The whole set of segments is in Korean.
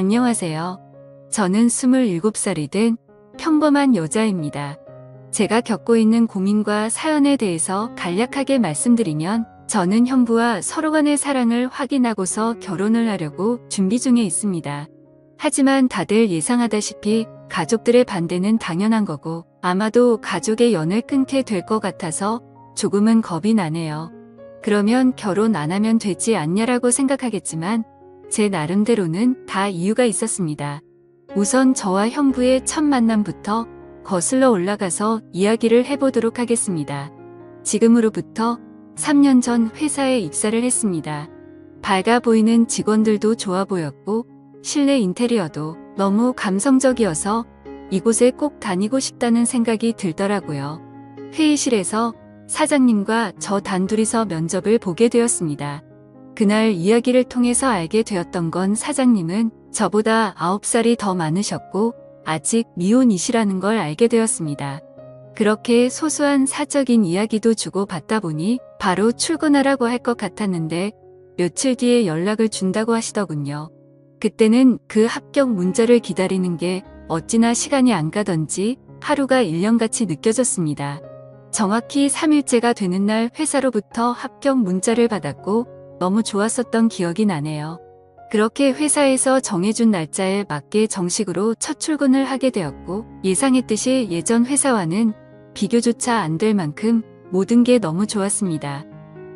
안녕하세요. 저는 27살이 된 평범한 여자입니다. 제가 겪고 있는 고민과 사연에 대해서 간략하게 말씀드리면 저는 형부와 서로 간의 사랑을 확인하고서 결혼을 하려고 준비 중에 있습니다. 하지만 다들 예상하다시피 가족들의 반대는 당연한 거고 아마도 가족의 연을 끊게 될 것 같아서 조금은 겁이 나네요. 그러면 결혼 안 하면 되지 않냐라고 생각하겠지만 제 나름대로는 다 이유가 있었습니다. 우선 저와 형부의 첫 만남부터 거슬러 올라가서 이야기를 해보도록 하겠습니다. 지금으로부터 3년 전 회사에 입사를 했습니다. 밝아 보이는 직원들도 좋아 보였고 실내 인테리어도 너무 감성적이어서 이곳에 꼭 다니고 싶다는 생각이 들더라고요. 회의실에서 사장님과 저 단둘이서 면접을 보게 되었습니다. 그날 이야기를 통해서 알게 되었던 건 사장님은 저보다 9살이 더 많으셨고 아직 미혼이시라는 걸 알게 되었습니다. 그렇게 소소한 사적인 이야기도 주고받다 보니 바로 출근하라고 할 것 같았는데 며칠 뒤에 연락을 준다고 하시더군요. 그때는 그 합격 문자를 기다리는 게 어찌나 시간이 안 가던지 하루가 1년같이 느껴졌습니다. 정확히 3일째가 되는 날 회사로부터 합격 문자를 받았고 너무 좋았었던 기억이 나네요. 그렇게 회사에서 정해준 날짜에 맞게 정식으로 첫 출근을 하게 되었고 예상했듯이 예전 회사와는 비교조차 안 될 만큼 모든 게 너무 좋았습니다.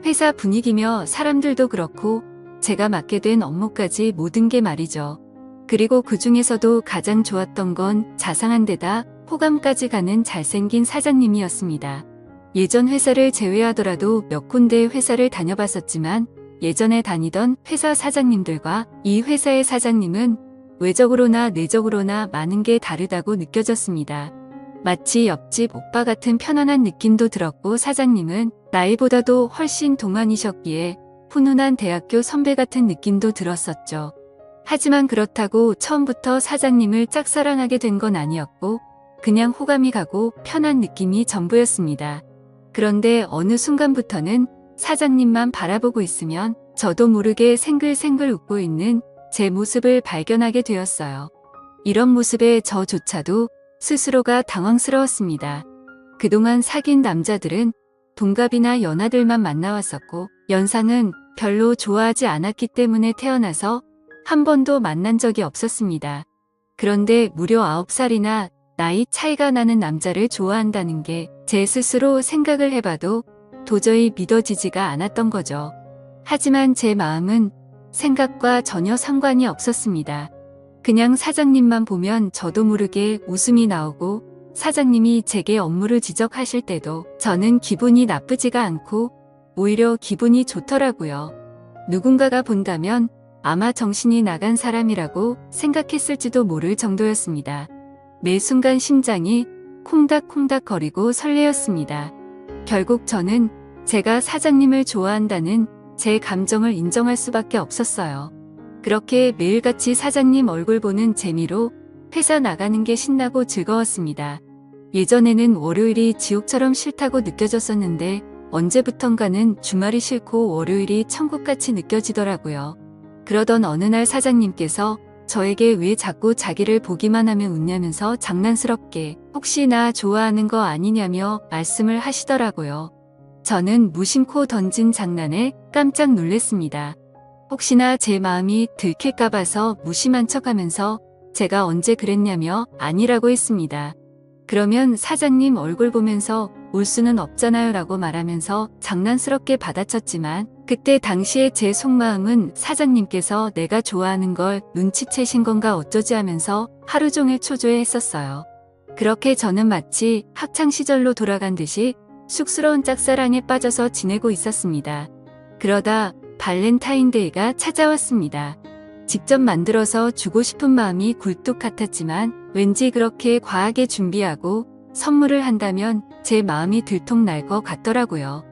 회사 분위기며 사람들도 그렇고 제가 맡게 된 업무까지 모든 게 말이죠. 그리고 그 중에서도 가장 좋았던 건 자상한 데다 호감까지 가는 잘생긴 사장님이었습니다. 예전 회사를 제외하더라도 몇 군데 회사를 다녀봤었지만 예전에 다니던 회사 사장님들과 이 회사의 사장님은 외적으로나 내적으로나 많은 게 다르다고 느껴졌습니다. 마치 옆집 오빠 같은 편안한 느낌도 들었고 사장님은 나이보다도 훨씬 동안이셨기에 훈훈한 대학교 선배 같은 느낌도 들었었죠. 하지만 그렇다고 처음부터 사장님을 짝사랑하게 된 건 아니었고 그냥 호감이 가고 편한 느낌이 전부였습니다. 그런데 어느 순간부터는 사장님만 바라보고 있으면 저도 모르게 생글생글 웃고 있는 제 모습을 발견하게 되었어요. 이런 모습에 저조차도 스스로가 당황스러웠습니다. 그동안 사귄 남자들은 동갑이나 연하들만 만나왔었고 연상은 별로 좋아하지 않았기 때문에 태어나서 한 번도 만난 적이 없었습니다. 그런데 무려 9살이나 나이 차이가 나는 남자를 좋아한다는 게 제 스스로 생각을 해봐도 도저히 믿어지지가 않았던 거죠. 하지만 제 마음은 생각과 전혀 상관이 없었습니다. 그냥 사장님만 보면 저도 모르게 웃음이 나오고 사장님이 제게 업무를 지적하실 때도 저는 기분이 나쁘지가 않고 오히려 기분이 좋더라고요. 누군가가 본다면 아마 정신이 나간 사람이라고 생각했을지도 모를 정도였습니다. 매 순간 심장이 콩닥콩닥 거리고 설레었습니다. 결국 저는 제가 사장님을 좋아한다는 제 감정을 인정할 수밖에 없었어요. 그렇게 매일같이 사장님 얼굴 보는 재미로 회사 나가는 게 신나고 즐거웠습니다. 예전에는 월요일이 지옥처럼 싫다고 느껴졌었는데 언제부턴가는 주말이 싫고 월요일이 천국같이 느껴지더라고요. 그러던 어느 날 사장님께서 저에게 왜 자꾸 자기를 보기만 하면 웃냐면서 장난스럽게 혹시 나 좋아하는 거 아니냐며 말씀을 하시더라고요. 저는 무심코 던진 장난에 깜짝 놀랐습니다. 혹시나 제 마음이 들킬까 봐서 무심한 척하면서 제가 언제 그랬냐며 아니라고 했습니다. 그러면 사장님 얼굴 보면서 울 수는 없잖아요 라고 말하면서 장난스럽게 받아쳤지만 그때 당시에 제 속마음은 사장님께서 내가 좋아하는 걸 눈치채신 건가 어쩌지 하면서 하루 종일 초조해했었어요. 그렇게 저는 마치 학창시절로 돌아간 듯이 쑥스러운 짝사랑에 빠져서 지내고 있었습니다. 그러다 발렌타인데이가 찾아왔습니다. 직접 만들어서 주고 싶은 마음이 굴뚝 같았지만 왠지 그렇게 과하게 준비하고 선물을 한다면 제 마음이 들통날 것 같더라고요.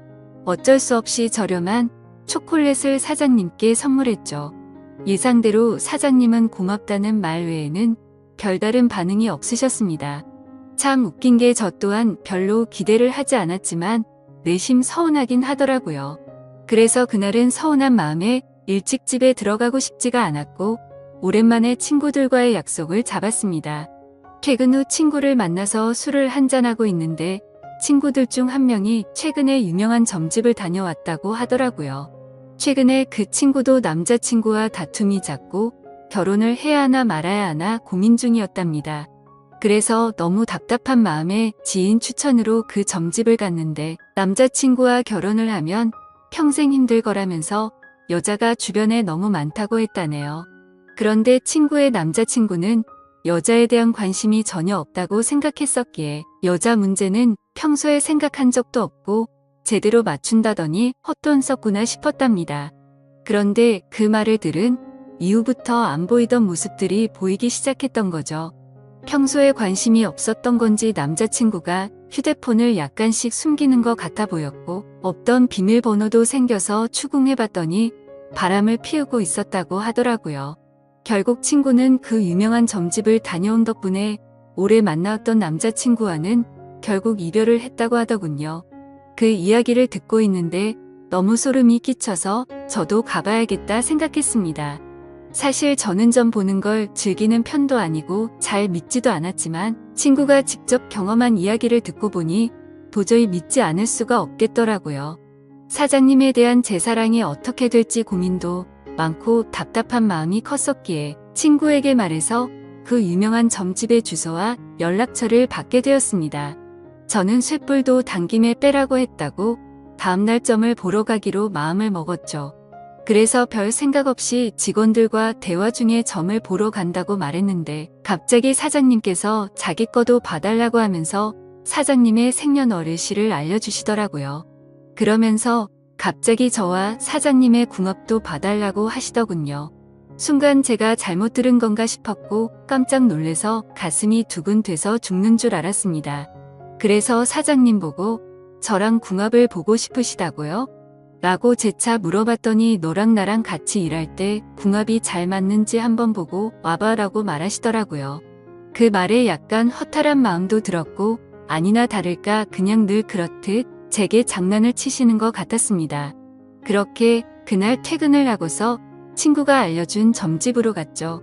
어쩔 수 없이 저렴한 초콜릿을 사장님께 선물했죠. 예상대로 사장님은 고맙다는 말 외에는 별다른 반응이 없으셨습니다. 참 웃긴 게 저 또한 별로 기대를 하지 않았지만 내심 서운하긴 하더라고요. 그래서 그날은 서운한 마음에 일찍 집에 들어가고 싶지가 않았고 오랜만에 친구들과의 약속을 잡았습니다. 퇴근 후 친구를 만나서 술을 한잔하고 있는데 친구들 중 한 명이 최근에 유명한 점집을 다녀왔다고 하더라고요. 최근에 그 친구도 남자친구와 다툼이 잦고 결혼을 해야 하나 말아야 하나 고민 중이었답니다. 그래서 너무 답답한 마음에 지인 추천으로 그 점집을 갔는데 남자친구와 결혼을 하면 평생 힘들 거라면서 여자가 주변에 너무 많다고 했다네요. 그런데 친구의 남자친구는 여자에 대한 관심이 전혀 없다고 생각했었기에 여자 문제는 평소에 생각한 적도 없고 제대로 맞춘다더니 헛돈 썼구나 싶었답니다. 그런데 그 말을 들은 이후부터 안 보이던 모습들이 보이기 시작했던 거죠. 평소에 관심이 없었던 건지 남자친구가 휴대폰을 약간씩 숨기는 것 같아 보였고 없던 비밀번호도 생겨서 추궁해봤더니 바람을 피우고 있었다고 하더라고요. 결국 친구는 그 유명한 점집을 다녀온 덕분에 오래 만나왔던 남자친구와는 결국 이별을 했다고 하더군요. 그 이야기를 듣고 있는데 너무 소름이 끼쳐서 저도 가봐야겠다 생각했습니다. 사실 저는 점 보는 걸 즐기는 편도 아니고 잘 믿지도 않았지만 친구가 직접 경험한 이야기를 듣고 보니 도저히 믿지 않을 수가 없겠더라고요. 사장님에 대한 제 사랑이 어떻게 될지 고민도 많고 답답한 마음이 컸었기에 친구에게 말해서 그 유명한 점집의 주소와 연락처를 받게 되었습니다. 저는 쇳불도 당김에 빼라고 했다고 다음날 점을 보러 가기로 마음을 먹었죠. 그래서 별 생각 없이 직원들과 대화 중에 점을 보러 간다고 말했는데 갑자기 사장님께서 자기 거도 봐달라고 하면서 사장님의 생년월일시를 알려주시더라고요. 그러면서 갑자기 저와 사장님의 궁합도 봐달라고 하시더군요. 순간 제가 잘못 들은 건가 싶었고 깜짝 놀래서 가슴이 두근돼서 죽는 줄 알았습니다. 그래서 사장님 보고 저랑 궁합을 보고 싶으시다고요? 라고 재차 물어봤더니 너랑 나랑 같이 일할 때 궁합이 잘 맞는지 한번 보고 와봐라고 말하시더라고요. 그 말에 약간 허탈한 마음도 들었고 아니나 다를까 그냥 늘 그렇듯 제게 장난을 치시는 것 같았습니다. 그렇게 그날 퇴근을 하고서 친구가 알려준 점집으로 갔죠.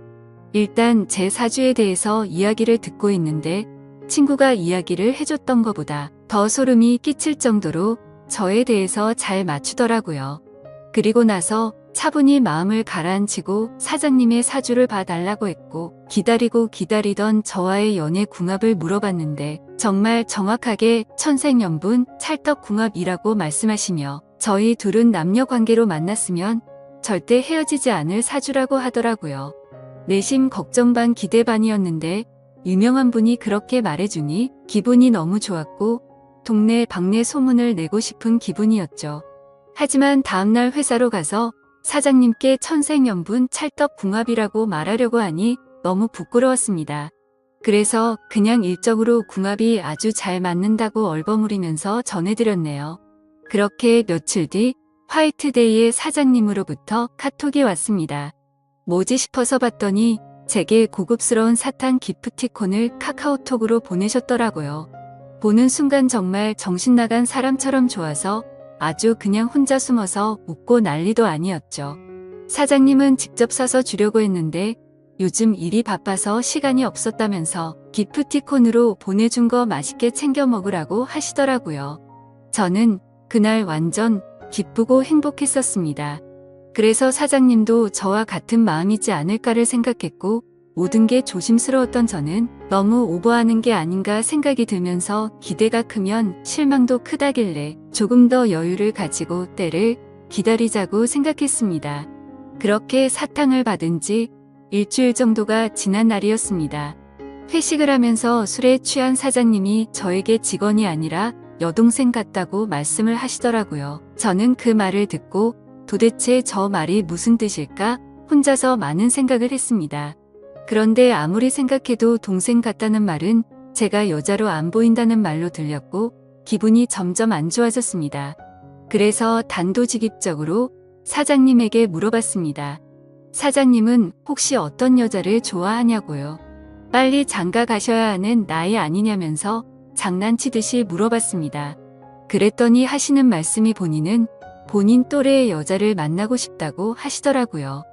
일단 제 사주에 대해서 이야기를 듣고 있는데 친구가 이야기를 해줬던 것보다 더 소름이 끼칠 정도로 저에 대해서 잘 맞추더라고요. 그리고 나서 차분히 마음을 가라앉히고 사장님의 사주를 봐달라고 했고 기다리고 기다리던 저와의 연애 궁합을 물어봤는데 정말 정확하게 천생연분 찰떡궁합이라고 말씀하시며 저희 둘은 남녀관계로 만났으면 절대 헤어지지 않을 사주라고 하더라고요. 내심 걱정 반 기대 반이었는데 유명한 분이 그렇게 말해주니 기분이 너무 좋았고 동네 방네 소문을 내고 싶은 기분이었죠. 하지만 다음날 회사로 가서 사장님께 천생연분 찰떡궁합이라고 말하려고 하니 너무 부끄러웠습니다. 그래서 그냥 일적으로 궁합이 아주 잘 맞는다고 얼버무리면서 전해드렸네요. 그렇게 며칠 뒤 화이트데이에 사장님으로부터 카톡이 왔습니다. 뭐지 싶어서 봤더니 제게 고급스러운 사탕 기프티콘을 카카오톡으로 보내셨더라고요. 보는 순간 정말 정신나간 사람처럼 좋아서 아주 그냥 혼자 숨어서 웃고 난리도 아니었죠. 사장님은 직접 사서 주려고 했는데 요즘 일이 바빠서 시간이 없었다면서 기프티콘으로 보내준 거 맛있게 챙겨 먹으라고 하시더라고요. 저는 그날 완전 기쁘고 행복했었습니다. 그래서 사장님도 저와 같은 마음이지 않을까를 생각했고 모든 게 조심스러웠던 저는 너무 오버하는 게 아닌가 생각이 들면서 기대가 크면 실망도 크다길래 조금 더 여유를 가지고 때를 기다리자고 생각했습니다. 그렇게 사탕을 받은 지 일주일 정도가 지난 날이었습니다. 회식을 하면서 술에 취한 사장님이 저에게 직원이 아니라 여동생 같다고 말씀을 하시더라고요. 저는 그 말을 듣고 도대체 저 말이 무슨 뜻일까 혼자서 많은 생각을 했습니다. 그런데 아무리 생각해도 동생 같다는 말은 제가 여자로 안 보인다는 말로 들렸고 기분이 점점 안 좋아졌습니다. 그래서 단도직입적으로 사장님에게 물어봤습니다. 사장님은 혹시 어떤 여자를 좋아하냐고요. 빨리 장가 가셔야 하는 나이 아니냐면서 장난치듯이 물어봤습니다. 그랬더니 하시는 말씀이 본인은 본인 또래의 여자를 만나고 싶다고 하시더라고요.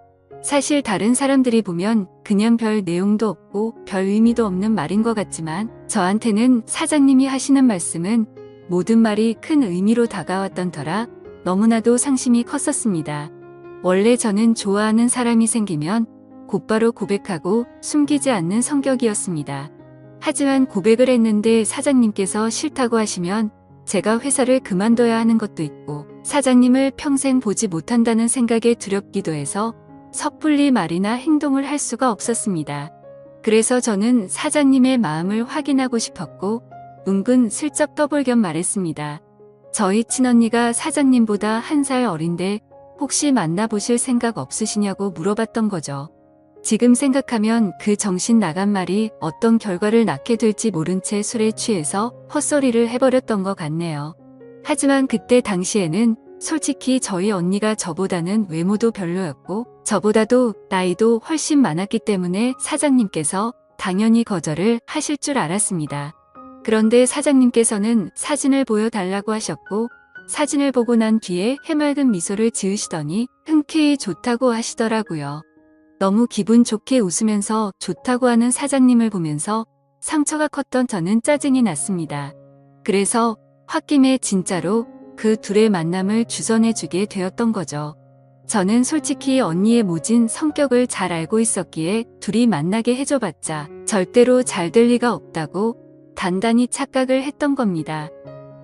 사실 다른 사람들이 보면 그냥 별 내용도 없고 별 의미도 없는 말인 것 같지만 저한테는 사장님이 하시는 말씀은 모든 말이 큰 의미로 다가왔던 터라 너무나도 상심이 컸었습니다. 원래 저는 좋아하는 사람이 생기면 곧바로 고백하고 숨기지 않는 성격이었습니다. 하지만 고백을 했는데 사장님께서 싫다고 하시면 제가 회사를 그만둬야 하는 것도 있고 사장님을 평생 보지 못한다는 생각에 두렵기도 해서 섣불리 말이나 행동을 할 수가 없었습니다. 그래서 저는 사장님의 마음을 확인하고 싶었고 은근 슬쩍 떠볼 겸 말했습니다. 저희 친언니가 사장님보다 1살 어린데 혹시 만나보실 생각 없으시냐고 물어봤던 거죠. 지금 생각하면 그 정신 나간 말이 어떤 결과를 낳게 될지 모른 채 술에 취해서 헛소리를 해버렸던 것 같네요. 하지만 그때 당시에는 솔직히 저희 언니가 저보다는 외모도 별로였고 저보다도 나이도 훨씬 많았기 때문에 사장님께서 당연히 거절을 하실 줄 알았습니다. 그런데 사장님께서는 사진을 보여달라고 하셨고 사진을 보고 난 뒤에 해맑은 미소를 지으시더니 흔쾌히 좋다고 하시더라고요. 너무 기분 좋게 웃으면서 좋다고 하는 사장님을 보면서 상처가 컸던 저는 짜증이 났습니다. 그래서 홧김에 진짜로 그 둘의 만남을 주선해주게 되었던 거죠. 저는 솔직히 언니의 모진 성격을 잘 알고 있었기에 둘이 만나게 해줘봤자 절대로 잘 될 리가 없다고 단단히 착각을 했던 겁니다.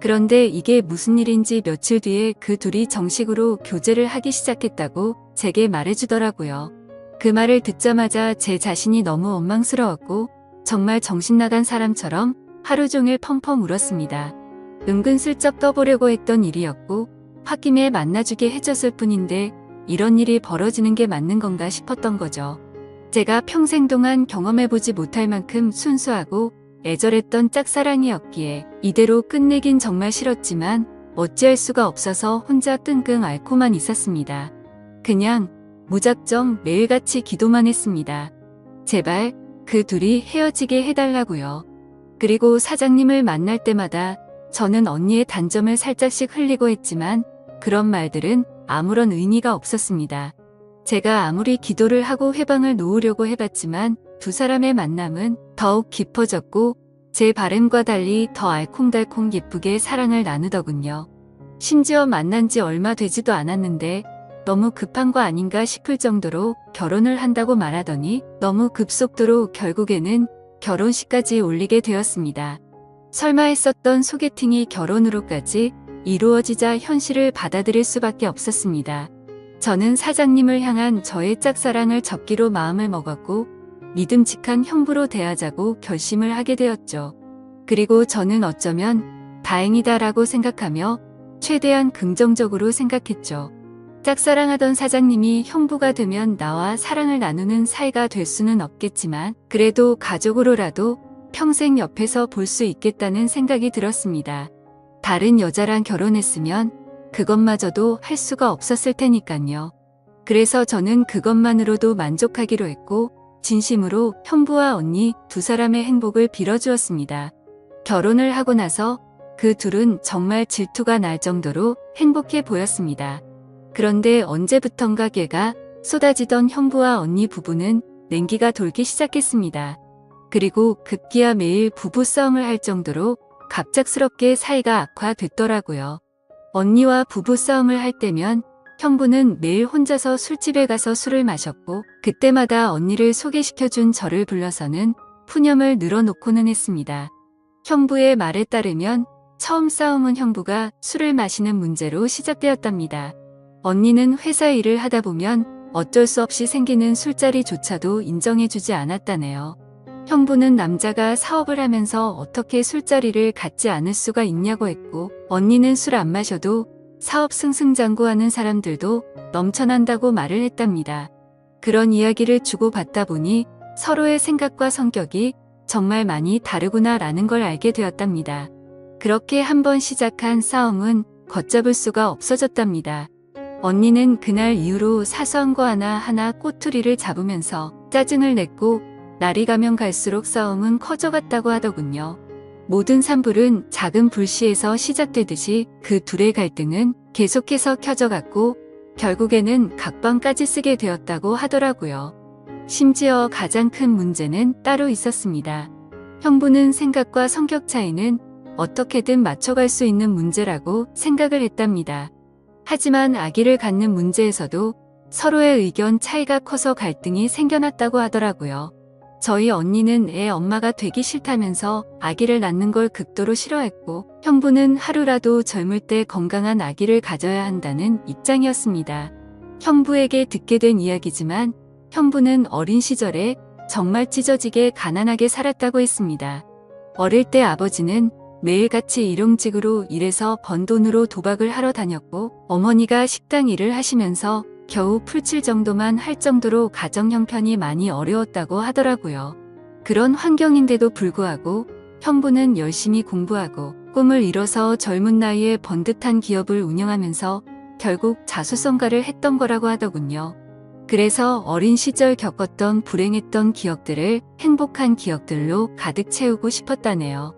그런데 이게 무슨 일인지 며칠 뒤에 그 둘이 정식으로 교제를 하기 시작했다고 제게 말해주더라고요. 그 말을 듣자마자 제 자신이 너무 원망스러웠고 정말 정신나간 사람처럼 하루 종일 펑펑 울었습니다. 은근슬쩍 떠보려고 했던 일이었고 홧김에 만나주게 해줬을 뿐인데 이런 일이 벌어지는 게 맞는 건가 싶었던 거죠. 제가 평생 동안 경험해보지 못할 만큼 순수하고 애절했던 짝사랑이었기에 이대로 끝내긴 정말 싫었지만 어찌할 수가 없어서 혼자 끙끙 앓고만 있었습니다. 그냥 무작정 매일같이 기도만 했습니다. 제발 그 둘이 헤어지게 해달라고요. 그리고 사장님을 만날 때마다 저는 언니의 단점을 살짝씩 흘리고 했지만 그런 말들은 아무런 의미가 없었습니다. 제가 아무리 기도를 하고 회방을 놓으려고 해봤지만 두 사람의 만남은 더욱 깊어졌고 제 바람과 달리 더 알콩달콩 예쁘게 사랑을 나누더군요. 심지어 만난 지 얼마 되지도 않았는데 너무 급한 거 아닌가 싶을 정도로 결혼을 한다고 말하더니 너무 급속도로 결국에는 결혼식까지 올리게 되었습니다. 설마 했었던 소개팅이 결혼으로까지 이루어지자 현실을 받아들일 수밖에 없었습니다. 저는 사장님을 향한 저의 짝사랑을 접기로 마음을 먹었고 믿음직한 형부로 대하자고 결심을 하게 되었죠. 그리고 저는 어쩌면 다행이다라고 생각하며 최대한 긍정적으로 생각했죠. 짝사랑하던 사장님이 형부가 되면 나와 사랑을 나누는 사이가 될 수는 없겠지만 그래도 가족으로라도 평생 옆에서 볼 수 있겠다는 생각이 들었습니다. 다른 여자랑 결혼했으면 그것마저도 할 수가 없었을 테니까요. 그래서 저는 그것만으로도 만족하기로 했고 진심으로 형부와 언니 두 사람의 행복을 빌어주었습니다. 결혼을 하고 나서 그 둘은 정말 질투가 날 정도로 행복해 보였습니다. 그런데 언제부턴가 걔가 쏟아지던 형부와 언니 부부는 냉기가 돌기 시작했습니다. 그리고 급기야 매일 부부싸움을 할 정도로 갑작스럽게 사이가 악화됐더라고요. 언니와 부부싸움을 할 때면 형부는 매일 혼자서 술집에 가서 술을 마셨고 그때마다 언니를 소개시켜준 저를 불러서는 푸념을 늘어놓고는 했습니다. 형부의 말에 따르면 처음 싸움은 형부가 술을 마시는 문제로 시작되었답니다. 언니는 회사 일을 하다 보면 어쩔 수 없이 생기는 술자리조차도 인정해주지 않았다네요. 형부는 남자가 사업을 하면서 어떻게 술자리를 갖지 않을 수가 있냐고 했고 언니는 술 안 마셔도 사업 승승장구하는 사람들도 넘쳐난다고 말을 했답니다. 그런 이야기를 주고받다 보니 서로의 생각과 성격이 정말 많이 다르구나라는 걸 알게 되었답니다. 그렇게 한번 시작한 싸움은 걷잡을 수가 없어졌답니다. 언니는 그날 이후로 사소한 거 하나하나 꼬투리를 잡으면서 짜증을 냈고 날이 가면 갈수록 싸움은 커져갔다고 하더군요. 모든 산불은 작은 불씨에서 시작되듯이 그 둘의 갈등은 계속해서 켜져갔고 결국에는 각방까지 쓰게 되었다고 하더라고요. 심지어 가장 큰 문제는 따로 있었습니다. 형부는 생각과 성격 차이는 어떻게든 맞춰갈 수 있는 문제라고 생각을 했답니다. 하지만 아기를 갖는 문제에서도 서로의 의견 차이가 커서 갈등이 생겨났다고 하더라고요. 저희 언니는 애 엄마가 되기 싫다면서 아기를 낳는 걸 극도로 싫어했고, 형부는 하루라도 젊을 때 건강한 아기를 가져야 한다는 입장이었습니다. 형부에게 듣게 된 이야기지만 형부는 어린 시절에 정말 찢어지게 가난하게 살았다고 했습니다. 어릴 때 아버지는 매일같이 일용직으로 일해서 번 돈으로 도박을 하러 다녔고, 어머니가 식당 일을 하시면서 겨우 풀칠 정도만 할 정도로 가정 형편이 많이 어려웠다고 하더라고요. 그런 환경인데도 불구하고 형부는 열심히 공부하고 꿈을 이뤄서 젊은 나이에 번듯한 기업을 운영하면서 결국 자수성가를 했던 거라고 하더군요. 그래서 어린 시절 겪었던 불행했던 기억들을 행복한 기억들로 가득 채우고 싶었다네요.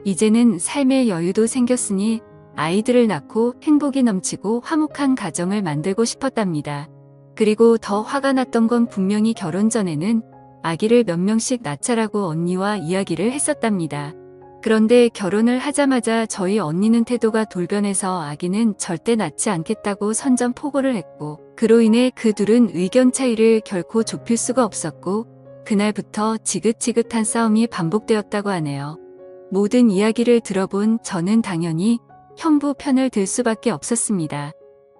이제는 삶의 여유도 생겼으니 아이들을 낳고 행복이 넘치고 화목한 가정을 만들고 싶었답니다. 그리고 더 화가 났던 건 분명히 결혼 전에는 아기를 몇 명씩 낳자라고 언니와 이야기를 했었답니다. 그런데 결혼을 하자마자 저희 언니는 태도가 돌변해서 아기는 절대 낳지 않겠다고 선전포고를 했고, 그로 인해 그 둘은 의견 차이를 결코 좁힐 수가 없었고, 그날부터 지긋지긋한 싸움이 반복되었다고 하네요. 모든 이야기를 들어본 저는 당연히 형부 편을 들 수밖에 없었습니다.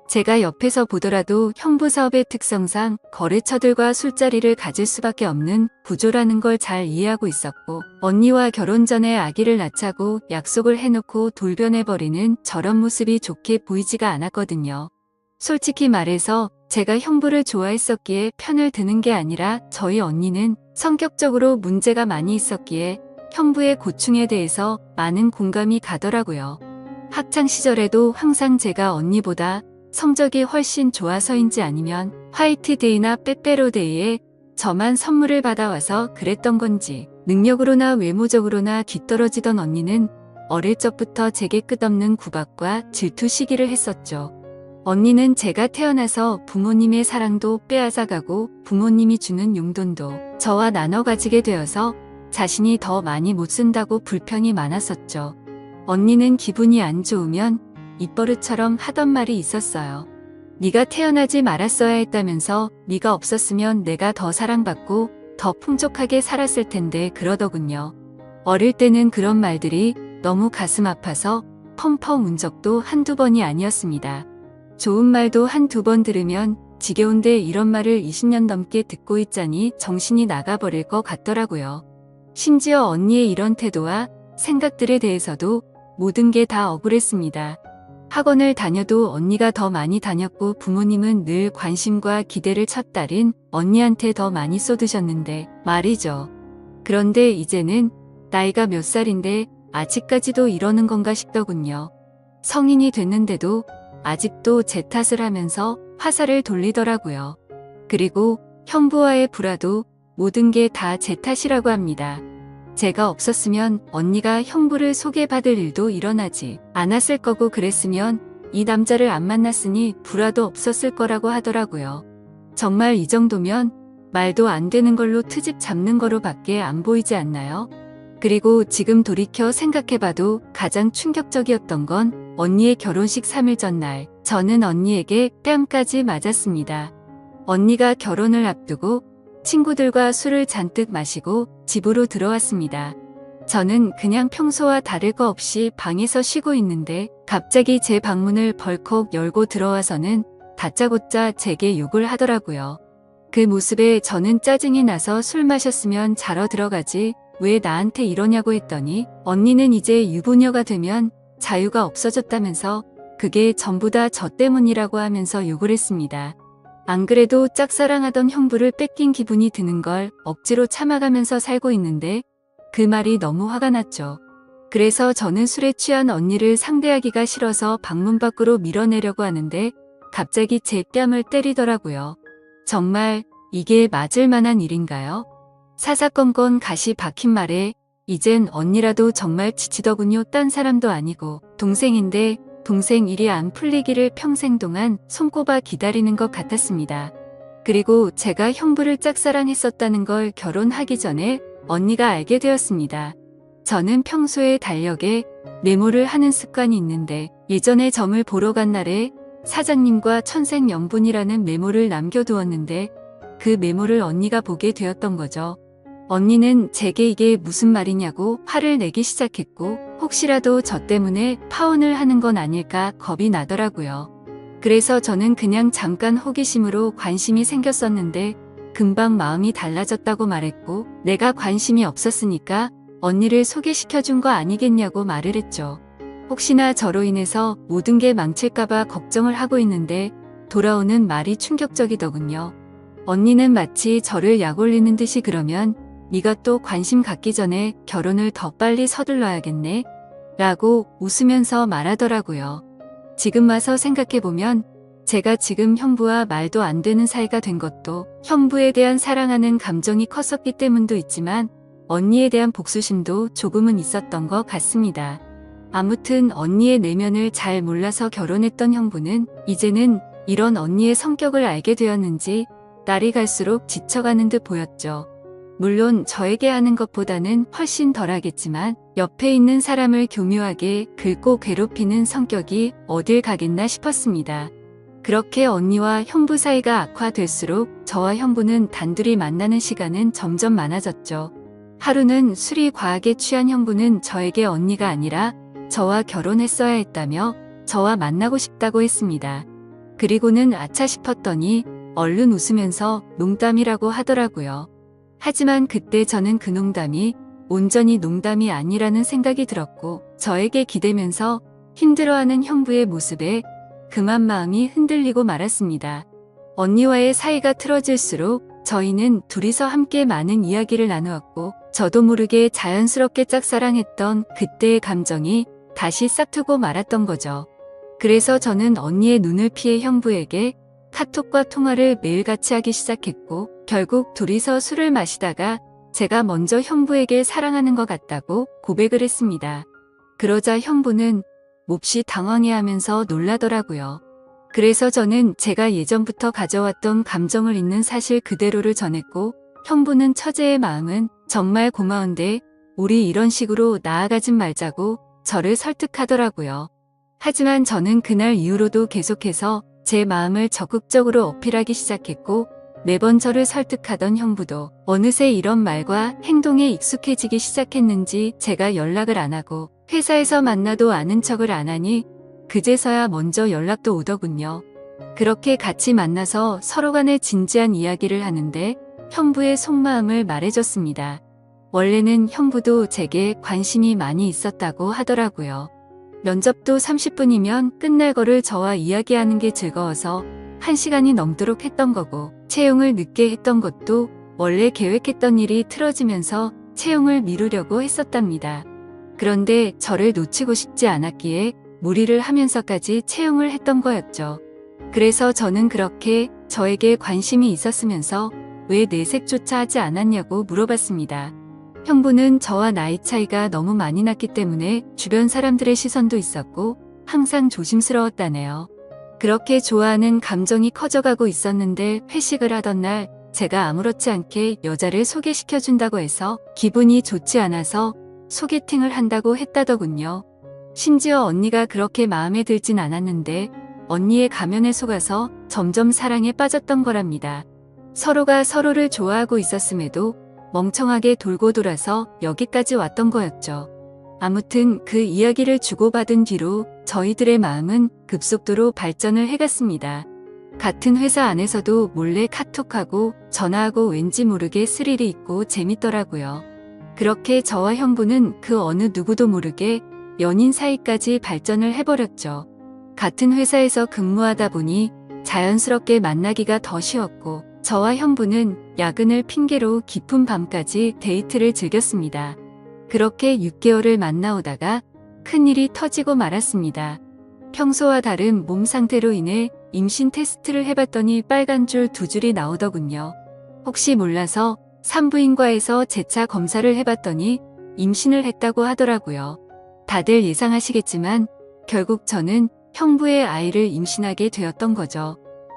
제가 옆에서 보더라도 형부 사업의 특성상 거래처들과 술자리를 가질 수밖에 없는 구조라는 걸 잘 이해하고 있었고, 언니와 결혼 전에 아기를 낳자고 약속을 해놓고 돌변해버리는 저런 모습이 좋게 보이지가 않았거든요. 솔직히 말해서 제가 형부를 좋아했었기에 편을 드는 게 아니라 저희 언니는 성격적으로 문제가 많이 있었기에 형부의 고충에 대해서 많은 공감이 가더라고요. 학창 시절에도 항상 제가 언니보다 성적이 훨씬 좋아서인지 아니면 화이트데이나 빼빼로데이에 저만 선물을 받아와서 그랬던 건지 능력으로나 외모적으로나 뒤떨어지던 언니는 어릴 적부터 제게 끝없는 구박과 질투 시기를 했었죠. 언니는 제가 태어나서 부모님의 사랑도 빼앗아가고 부모님이 주는 용돈도 저와 나눠 가지게 되어서 자신이 더 많이 못 쓴다고 불평이 많았었죠. 언니는 기분이 안 좋으면 입버릇처럼 하던 말이 있었어요. 네가 태어나지 말았어야 했다면서 네가 없었으면 내가 더 사랑받고 더 풍족하게 살았을 텐데 그러더군요. 어릴 때는 그런 말들이 너무 가슴 아파서 펑펑 운 적도 한두 번이 아니었습니다. 좋은 말도 한두 번 들으면 지겨운데 이런 말을 20년 넘게 듣고 있자니 정신이 나가버릴 것 같더라고요. 심지어 언니의 이런 태도와 생각들에 대해서도 모든 게 다 억울했습니다. 학원을 다녀도 언니가 더 많이 다녔고 부모님은 늘 관심과 기대를 첫 딸인 언니한테 더 많이 쏟으셨는데 말이죠. 그런데 이제는 나이가 몇 살인데 아직까지도 이러는 건가 싶더군요. 성인이 됐는데도 아직도 제 탓을 하면서 화살을 돌리더라고요. 그리고 형부와의 불화도 모든 게 다 제 탓이라고 합니다. 제가 없었으면 언니가 형부를 소개받을 일도 일어나지 않았을 거고 그랬으면 이 남자를 안 만났으니 불화도 없었을 거라고 하더라고요. 정말 이 정도면 말도 안 되는 걸로 트집 잡는 거로 밖에 안 보이지 않나요? 그리고 지금 돌이켜 생각해봐도 가장 충격적이었던 건 언니의 결혼식 3일 전날 저는 언니에게 뺨까지 맞았습니다. 언니가 결혼을 앞두고 친구들과 술을 잔뜩 마시고 집으로 들어왔습니다. 저는 그냥 평소와 다를 거 없이 방에서 쉬고 있는데 갑자기 제 방문을 벌컥 열고 들어와서는 다짜고짜 제게 욕을 하더라고요. 그 모습에 저는 짜증이 나서 술 마셨으면 자러 들어가지 왜 나한테 이러냐고 했더니 언니는 이제 유부녀가 되면 자유가 없어졌다면서 그게 전부 다 저 때문이라고 하면서 욕을 했습니다. 안 그래도 짝사랑하던 형부를 뺏긴 기분이 드는 걸 억지로 참아가면서 살고 있는데 그 말이 너무 화가 났죠. 그래서 저는 술에 취한 언니를 상대하기가 싫어서 방문 밖으로 밀어내려고 하는데 갑자기 제 뺨을 때리더라고요. 정말 이게 맞을 만한 일인가요? 사사건건 가시 박힌 말에 이젠 언니라도 정말 지치더군요. 딴 사람도 아니고 동생인데 동생 일이 안 풀리기를 평생 동안 손꼽아 기다리는 것 같았습니다. 그리고 제가 형부를 짝사랑했었다는 걸 결혼하기 전에 언니가 알게 되었습니다. 저는 평소에 달력에 메모를 하는 습관이 있는데 예전에 점을 보러 간 날에 사장님과 천생연분이라는 메모를 남겨두었는데 그 메모를 언니가 보게 되었던 거죠. 언니는 제게 이게 무슨 말이냐고 화를 내기 시작했고 혹시라도 저 때문에 파혼을 하는 건 아닐까 겁이 나더라고요. 그래서 저는 그냥 잠깐 호기심으로 관심이 생겼었는데 금방 마음이 달라졌다고 말했고 내가 관심이 없었으니까 언니를 소개시켜준 거 아니겠냐고 말을 했죠. 혹시나 저로 인해서 모든 게 망칠까봐 걱정을 하고 있는데 돌아오는 말이 충격적이더군요. 언니는 마치 저를 약올리는 듯이 그러면 네가 또 관심 갖기 전에 결혼을 더 빨리 서둘러야겠네 라고 웃으면서 말하더라고요. 지금 와서 생각해보면 제가 지금 형부와 말도 안 되는 사이가 된 것도 형부에 대한 사랑하는 감정이 컸었기 때문도 있지만 언니에 대한 복수심도 조금은 있었던 것 같습니다. 아무튼 언니의 내면을 잘 몰라서 결혼했던 형부는 이제는 이런 언니의 성격을 알게 되었는지 날이 갈수록 지쳐가는 듯 보였죠. 물론 저에게 하는 것보다는 훨씬 덜하겠지만 옆에 있는 사람을 교묘하게 긁고 괴롭히는 성격이 어딜 가겠나 싶었습니다. 그렇게 언니와 형부 사이가 악화될수록 저와 형부는 단둘이 만나는 시간은 점점 많아졌죠. 하루는 술이 과하게 취한 형부는 저에게 언니가 아니라 저와 결혼했어야 했다며 저와 만나고 싶다고 했습니다. 그리고는 아차 싶었더니 얼른 웃으면서 농담이라고 하더라고요. 하지만 그때 저는 그 농담이 온전히 농담이 아니라는 생각이 들었고 저에게 기대면서 힘들어하는 형부의 모습에 그만 마음이 흔들리고 말았습니다. 언니와의 사이가 틀어질수록 저희는 둘이서 함께 많은 이야기를 나누었고 저도 모르게 자연스럽게 짝사랑했던 그때의 감정이 다시 싹트고 말았던 거죠. 그래서 저는 언니의 눈을 피해 형부에게 카톡과 통화를 매일같이 하기 시작했고 결국 둘이서 술을 마시다가 제가 먼저 형부에게 사랑하는 것 같다고 고백을 했습니다. 그러자 형부는 몹시 당황해하면서 놀라더라고요. 그래서 저는 제가 예전부터 가져왔던 감정을 있는 사실 그대로를 전했고 형부는 처제의 마음은 정말 고마운데 우리 이런 식으로 나아가진 말자고 저를 설득하더라고요. 하지만 저는 그날 이후로도 계속해서 제 마음을 적극적으로 어필하기 시작했고 매번 저를 설득하던 형부도 어느새 이런 말과 행동에 익숙해지기 시작했는지 제가 연락을 안 하고 회사에서 만나도 아는 척을 안 하니 그제서야 먼저 연락도 오더군요. 그렇게 같이 만나서 서로 간에 진지한 이야기를 하는데 형부의 속마음을 말해줬습니다. 원래는 형부도 제게 관심이 많이 있었다고 하더라고요. 면접도 30분이면 끝날 거를 저와 이야기하는 게 즐거워서 1시간이 넘도록 했던 거고 채용을 늦게 했던 것도 원래 계획했던 일이 틀어지면서 채용을 미루려고 했었답니다. 그런데 저를 놓치고 싶지 않았기에 무리를 하면서까지 채용을 했던 거였죠. 그래서 저는 그렇게 저에게 관심이 있었으면서 왜 내색조차 하지 않았냐고 물어봤습니다. 형부는 저와 나이 차이가 너무 많이 났기 때문에 주변 사람들의 시선도 있었고 항상 조심스러웠다네요. 그렇게 좋아하는 감정이 커져가고 있었는데 회식을 하던 날 제가 아무렇지 않게 여자를 소개시켜준다고 해서 기분이 좋지 않아서 소개팅을 한다고 했다더군요. 심지어 언니가 그렇게 마음에 들진 않았는데 언니의 가면에 속아서 점점 사랑에 빠졌던 거랍니다. 서로가 서로를 좋아하고 있었음에도 멍청하게 돌고 돌아서 여기까지 왔던 거였죠. 아무튼 그 이야기를 주고받은 뒤로 저희들의 마음은 급속도로 발전을 해갔습니다. 같은 회사 안에서도 몰래 카톡하고 전화하고 왠지 모르게 스릴이 있고 재밌더라고요. 그렇게 저와 형부는 그 어느 누구도 모르게 연인 사이까지 발전을 해버렸죠. 같은 회사에서 근무하다 보니 자연스럽게 만나기가 더 쉬웠고 저와 형부는 야근을 핑계로 깊은 밤까지 데이트를 즐겼습니다. 그렇게 6개월을 만나오다가 큰일이 터지고 말았습니다. 평소와 다른 몸 상태로 인해 임신 테스트를 해봤더니 빨간 줄 2줄이 나오더군요. 혹시 몰라서 산부인과에서 재차 검사를 해봤더니 임신을 했다고 하더라고요. 다들 예상하시겠지만 결국 저는 형부의 아이를 임신하게 되었던 거죠.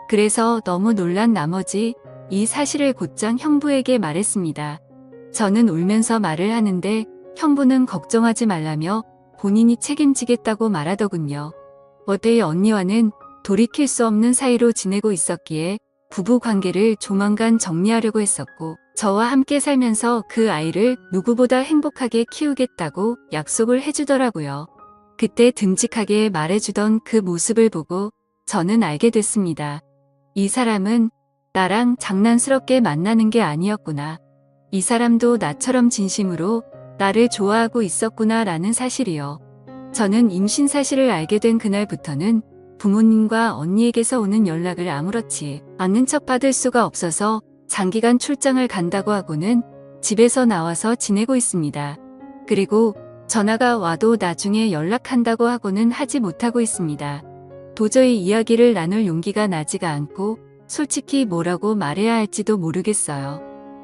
그래서 너무 놀란 나머지 이 사실을 곧장 형부에게 말했습니다. 저는 울면서 말을 하는데 형부는 걱정하지 말라며 본인이 책임지겠다고 말하더군요. 어때의 언니와는 돌이킬 수 없는 사이로 지내고 있었기에 부부 관계를 조만간 정리하려고 했었고, 저와 함께 살면서 그 아이를 누구보다 행복하게 키우겠다고 약속을 해주더라고요. 그때 듬직하게 말해주던 그 모습을 보고 저는 알게 됐습니다. 이 사람은 나랑 장난스럽게 만나는 게 아니었구나. 이 사람도 나처럼 진심으로 나를 좋아하고 있었구나 라는 사실이요. 저는 임신 사실을 알게 된 그날부터는 부모님과 언니에게서 오는 연락을 아무렇지 않은 척 받을 수가 없어서 장기간 출장을 간다고 하고는 집에서 나와서 지내고 있습니다. 그리고 전화가 와도 나중에 연락한다고 하고는 하지 못하고 있습니다. 도저히 이야기를 나눌 용기가 나지가 않고 솔직히 뭐라고 말해야 할지도 모르겠어요.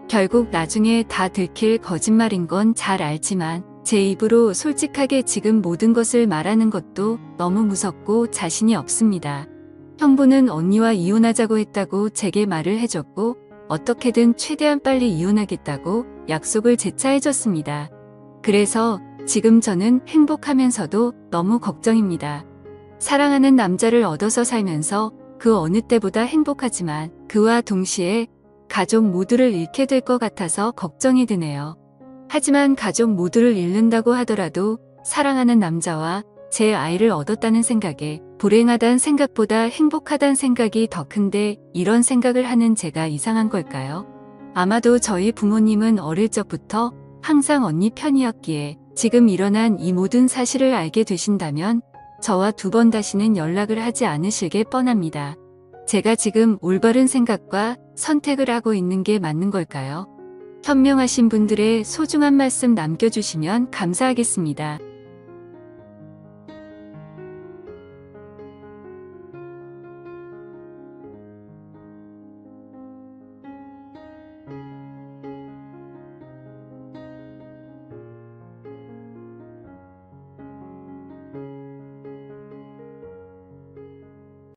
결국 나중에 다 들킬 거짓말인 건 잘 알지만 제 입으로 솔직하게 지금 모든 것을 말하는 것도 너무 무섭고 자신이 없습니다. 형부는 언니와 이혼하자고 했다고 제게 말을 해줬고 어떻게든 최대한 빨리 이혼하겠다고 약속을 재차해줬습니다. 그래서 지금 저는 행복하면서도 너무 걱정입니다. 사랑하는 남자를 얻어서 살면서 그 어느 때보다 행복하지만 그와 동시에 가족 모두를 잃게 될 것 같아서 걱정이 드네요. 하지만 가족 모두를 잃는다고 하더라도 사랑하는 남자와 제 아이를 얻었다는 생각에 불행하단 생각보다 행복하단 생각이 더 큰데 이런 생각을 하는 제가 이상한 걸까요? 아마도 저희 부모님은 어릴 적부터 항상 언니 편이었기에 지금 일어난 이 모든 사실을 알게 되신다면 저와 두 번 다시는 연락을 하지 않으실 게 뻔합니다. 제가 지금 올바른 생각과 선택을 하고 있는 게 맞는 걸까요? 현명하신 분들의 소중한 말씀 남겨주시면 감사하겠습니다.